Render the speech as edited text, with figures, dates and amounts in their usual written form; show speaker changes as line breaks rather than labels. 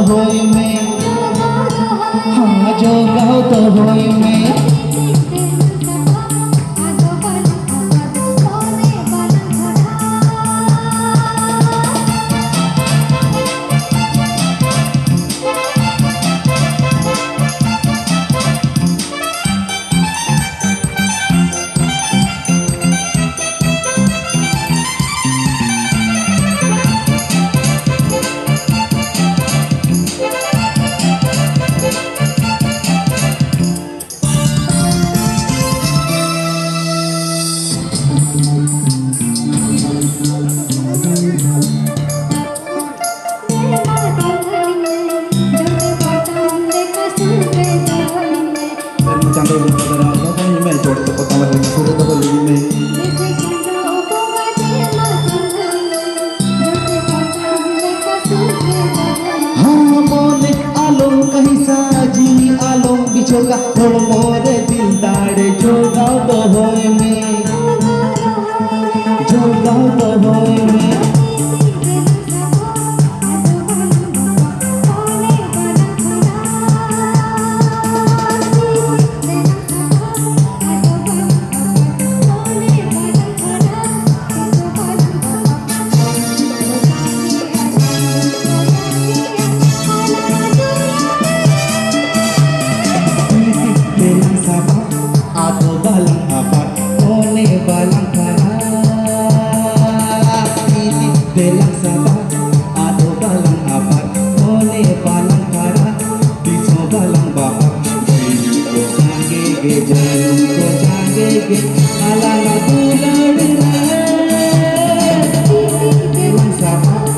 होय में, हाँ जो गाओ तो होय में। बिछोगा थोड़ मोरे दिल दाड़े जो गाओ तो होय में, जो गाओ तो होय में। Belang sabar, ado balang apat, ole balang kara, piso balang bahar. Ko jange ge, ala na tulad ra. Belang sabar.